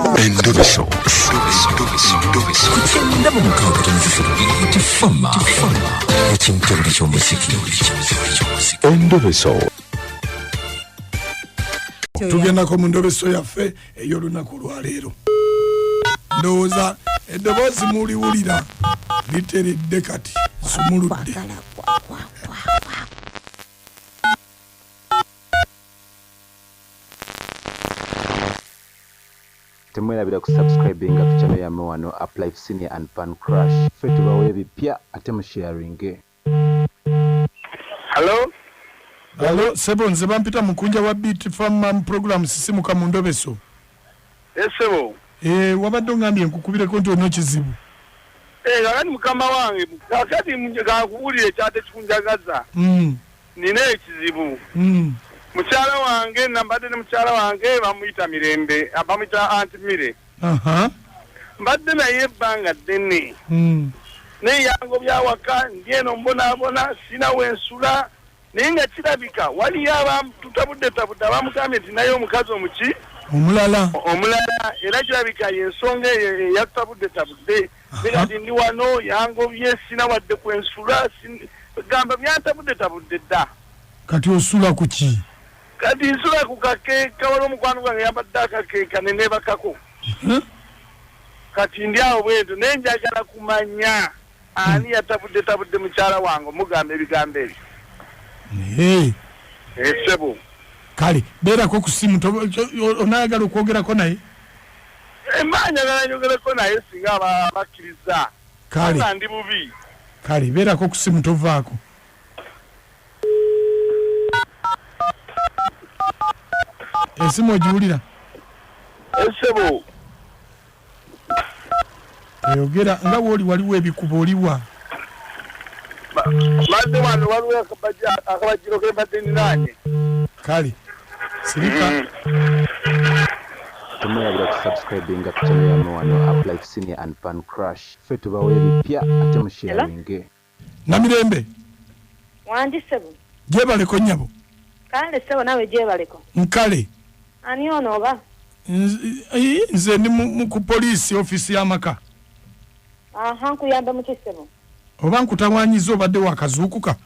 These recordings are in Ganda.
Endobeso. Kugenda mu mukaaga tifama ekintu eky'omuziki. Endobeso. Tugenda ko mu ndobeso yaffe ey'olunaku lwaleero. Ndowooza eddoboozi muliwulira literedde kati sumuludde. Temwerabira ku subscribing ku channel ya Mwano Up Life Senior and Pan Crush. Fetu bawe bipya ate mu sharing. Hello? Hello, sebo nze bampita Mukunja wa Beat Farm Program sisimuka mu ndobeso. Sebo. Wabadde ngambye nkukubire konti ono kizibu. Kakati mukama wange kakati ngakuwulire kyate kikunjagaza. Nina ekizibu. Mukyala wange nambadde ne mukyala wange bamuyita Mirembe abamuyita Aunt Mire. Mbadde naye ebbanga ddene. Naye yango byawaka ndieno mbonabona sina wensula naye nga kirabika waliyo abamututabudde abamugambye nti naye omukazi omuki omulala era kirabika yensonga eyatabudde nekati ndi wano yangobye sina wadde kwensula gamba byantabudde dda. Kati osula ku ki? Kati nsula ku kakeeka waliwo omukwano gwange yambadde akakeeka nenebakako. Kati ndi awo bwento naye njagala kumanya ani yatabudde mukyala wange omugamba ebigambo ebyo. Sebo. Kale beerako ku simu onaayagala okwogerako naye? Njagala nyogereko naye singa abakkiriza. Kale ndi bubi. Kale beerako ku simu tovaako. Esimu ogiwulira? Sebo. Oyogera nga wooli waliwo ebikubo oliwa? Madde wano waliwo akabajiro kembadde ninaanye. Kale sirika. Temwerabira ku subscribing ku channel ya Mwano Up Life Senior and Pan Crush. Fetu bawe bipya ate mu sharing. Namirembe. Wandi sebo. Jebaleko nyabo. Kale sebo nawe jebaleko. Nkale. Ani ono oba? Nze ndi mu police office y'amaka. Nkuyamba mu kisebo. Oba nkutawanyiza obadde wakazuukuka?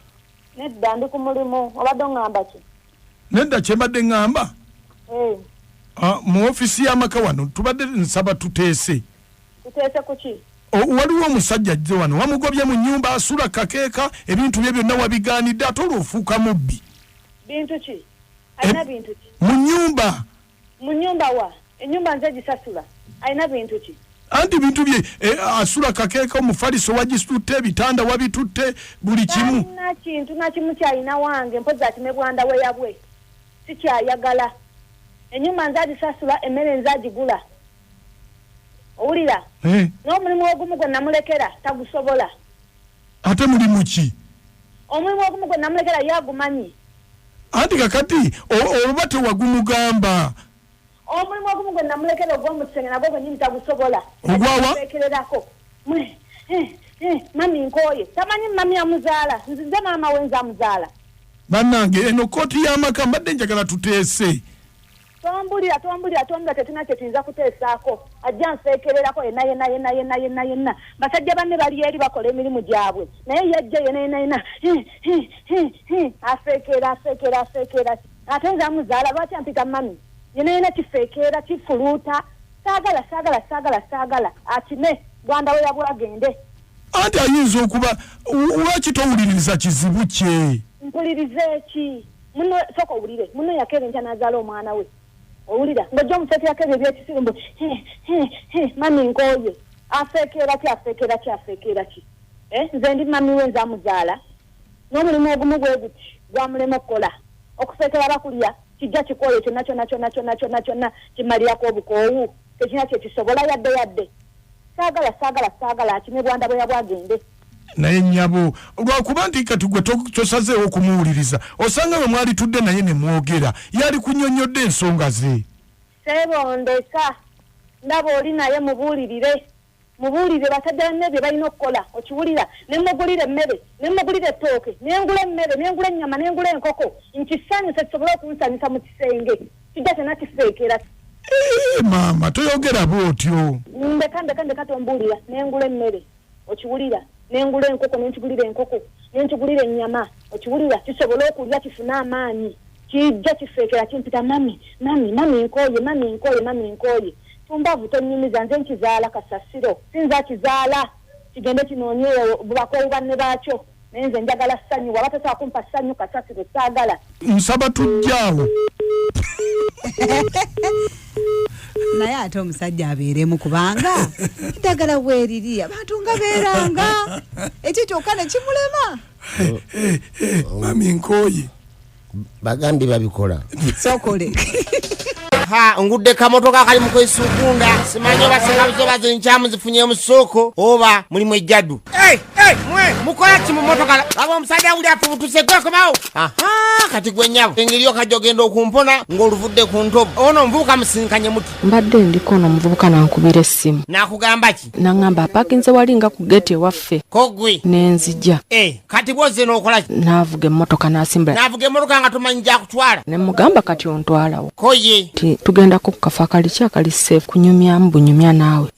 Nedda ndi ku mulimu obadde ngamba ki? Nedda kyembadde ngamba? Mu ofisi y'amaka wano tubadde nsaba tuteese. Tuteese ku ki? Waliwo omusajja ajje wano wamugobye mu nnyumba asula kakeeka ebintu bye byonna wabigaanidde ate olw'ofuuka mubbi. Bintu ki? Alina bintu ki? Mu nnyumba. Mu nnyumba wa? Ennyumba nze gisasula. Alina bintu ki? Anti bintu bye asula kakeeka omufaliso wagisutte ebitanda wabitutte buli kimu. Alina kintu na kimu kyalina wange mpozi atime bwanda we yabwe. Sikyayagala. Ennyumba nze agisasula emmere nze agigula. Owulira? N'omulimu ogumu gwe namulekera tagusobola. Ate mulimu ki? Omulimu ogumu gwe namulekera yagumanyi. Anti kakati oba tewagumugamba. Omulimu ogumu gwe namulekera ogw'omukisenge nagwo gwennyini tagusobola. Ogwawa? Ekererako. Mami nkooye. Tamanyi mami amuzaala. Nzize maama we nze amuzaala. Bannange eno kooti y'amaka mbadde njagala tuteese. Tombulira tetuna kye tuyinza kuteesaako. Ajja nseekererako yenna. Basajja banne bali eri bakola emirimu gyabwe. Naye yajja yenna. Afeekera. Ate nze amuzaala lwaki ampita mami? Yenna kifeekera kifuluuta. Saagala. Atime bwanda we yabwe agende. Anti ayinza okuba lwaki towuliriza kizibu kye? Mpulirize ki? Muno soko owulire. Muno yakera enkya n'azaala omwana we. Owulira ng'ojja omuseeterako ebyo eby'ekisimbo mami nkooye afeekera ki nze ndi mami we nze amuzaala n'omulimu ogumu bwe guti gwamulema okukola okufeekera bakulya kijja kikooye kyonna kimalirako obukoowu tekina kye kisobola yadde saagala atime bwanda bwe yabwagende. Naye nnyabo lwakuba nti kati gwe tosazeewo okumuwuliriza osanga we mwali tudde naye ne mwogera yali kunnyonnyodde ensonga ze. Sebondeka ndaba oli naye mubuulirire basajja banne bye balina okukola okiwulira ne mugulira emmere ne mugulira ettooke nengula emmere nengula ennyama nengula enkoko nkisaanyuse kisobole okunsanyusa mu kisenge kijja kyonna kifeekera Mama toyogera bwotyo. Ndeka tombulira nengula emmere okiwulira nengula enkoko nenchigulira enkoko nenchigulira ennyama okiwulira kisobola okulya kifuna amaanyi kijja kifeekera kimpita mami nkoye tumbavu tonyumiza nze nkizaala kasasiro sinza kizaala kigende kinoonye bubako banne baakyo nenze njagala ssanyu waba tosobola kumpa ssanyu kasasiro saagala nsaba tujjaawo. Naye ate omusajja abeeremu kubanga ddagala bweriri abantu nga beeranga ekyo kyokka ne kimulema. Mami nkoye Bagandi babikola. Sokole. Ha ngudde kamotoka kali mukwesukunda simanyo basenga bizobazo nchamu zifunye mu soko oba mulimu ejjadu. Mwe mukola ki mu motoka abo omusajja uli afubutuse kweko bawo. Kati gwenyabo engiriyo kajogenda okumpona ng'oluvudde ku ntobo ono mvubuka musinkanye muti. Mbadde ndiko no muvubuka nankubira essimu. Nakugamba ki? Nangamba apakinze wali nga ku gate waffe. Kogwe Nenzija. Kati bwoze n'okola ki? Navuga emmotoka nasimbula. Navuga emmotoka nga tomanyi gya kutwala. Ne mugamba kati ontwalawo. Koye tugenda ku kafa kali kyakali safe kunyumya mbunyumya naawe.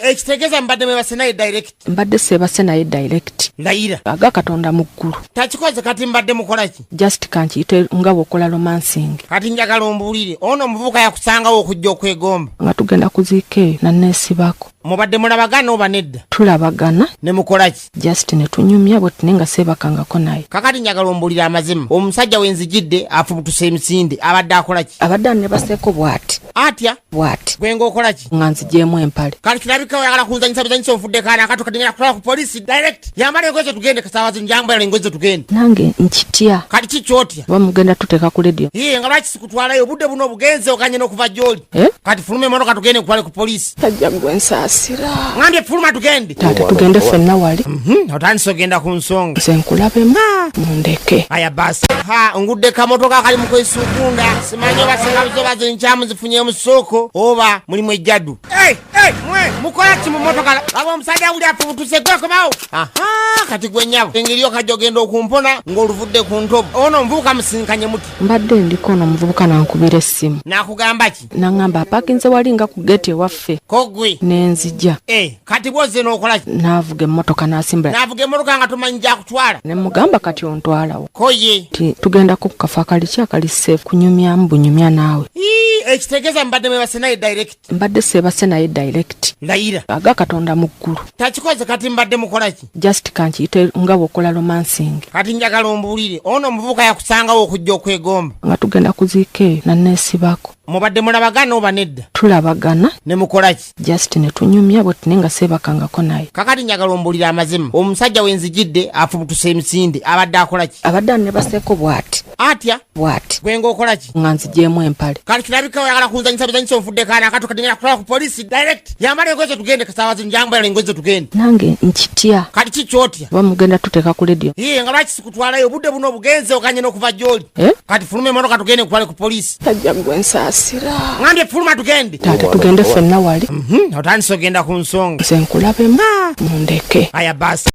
Ekitegeeza mbadde mwebase naye direct. Mbadde sebase naye direct. Layira aga Katonda mu ggulu. Takikoze kati mbadde mukola ki? Just kankiyite nga bw'okola romancing. Kati njagala ombuulire ono omuvubuka yakusangawo okujja okwegomba nga tugenda kuziika eyo nanneesibako. Mubadde mulabagana oba nedda? Tulabagana. Ne mukola ki? Just ne tunyumya bwe tune nga seebakangako naye. Kakati njagala ombuulire amazima omusajja wenzijidde afubutuse emisinde abadde akola ki? Abadde annebaseeko bw'ati. Atya? Bw'ati. Gwe ng'okola ki? Nga nzigyemu empale. Kati kirabika oyagala kunzanyisa bizanyisa ofudde kaana akato kadingera kutwala ku polisi direct. Yambala engoye tugende kasaawazi njambala engoye tugende. Nange nkitya. Kati kikyotya? Oba mugenda tuteeka ku radio. Nga lwaki sikutwalayo obudde buno obugenze okanye n'okuva gy'oli. Kati fuluma emmotoka tugende kutwale ku polisi. Tajja gwe nsaasira. Ngambye fuluma tugende. Taata tugende ffenna wali. Otandise ogenda ku nsonga. Nze nkulabemu. Mundeke. Aya basi. Ngudde kamotoka kali mukwesukunda simanyi basenga bizobazo nkyamu zifunye mu soko oba mulimu ejjadu. Mwe mukola ki mu motoka abo omusajja uli afubutuse kweko bawo. Kati gwenyabo engiriyo kajogenda okumpona ng'oluvudde ku ntobo ono omuvubuka musinkanye muti. Mbadde ndiko no muvubuka nankubira essimu. Nakugamba ki? Nangamba apakinze wali nga ku gate waffe. Kogwe Nenzija. Kati bwoze n'okola ki? Navuga emmotoka nasimbula. Navuga emmotoka nga tomanyi gya kutwala. Ne mugamba kati ontwalawo. Koye tugenda ku kafa kali kyakali safe kunyumya mbunyumya naawe. Ekitegeeza mbadde mwebase naye direct. Mbadde sebase naye direct. Layira aga Katonda mu ggulu. Takikoze kati mbadde mukola ki? Just kankiyite nga bw'okola romancing. Kati njagala ombuulire ono omuvubuka yakusangawo okujja okwegomba. Nga tugenda kuziika eyo nanneesibako. Mubadde mulabagana oba nedda? Tulabagana. Ne mukola ki? Just ne tunyumya bwe tune nga seebakangako naye. Kakati njagala ombuulire amazima omusajja wenzijidde afubutuse emisinde abadde akola ki? Abadde annebaseeko bw'ati. Atya? Bw'ati. Gwe ng'okola ki? Nga nzigyemu empale. Kati kirabika oyagala kunzanyisa bizanyisa ofudde kaana akato kadingera kutwala ku polisi direct. Yambala engoye tugende kasaawazi njambala engoye tugende. Nange nkitya. Kati kikyotya? Oba mugenda tuteeka ku radio. Nga lwaki sikutwalayo obudde buno obugenze okanye n'okuva gy'oli. Kati fuluma emmotoka tugende kutwale ku polisi. Tajja gwe nsaasira. Ngambye fuluma tugende. Taata tugende ffenna wali. Otandise ogenda ku nsonga. Nze nkulabemu. Mundeke. Aya basi.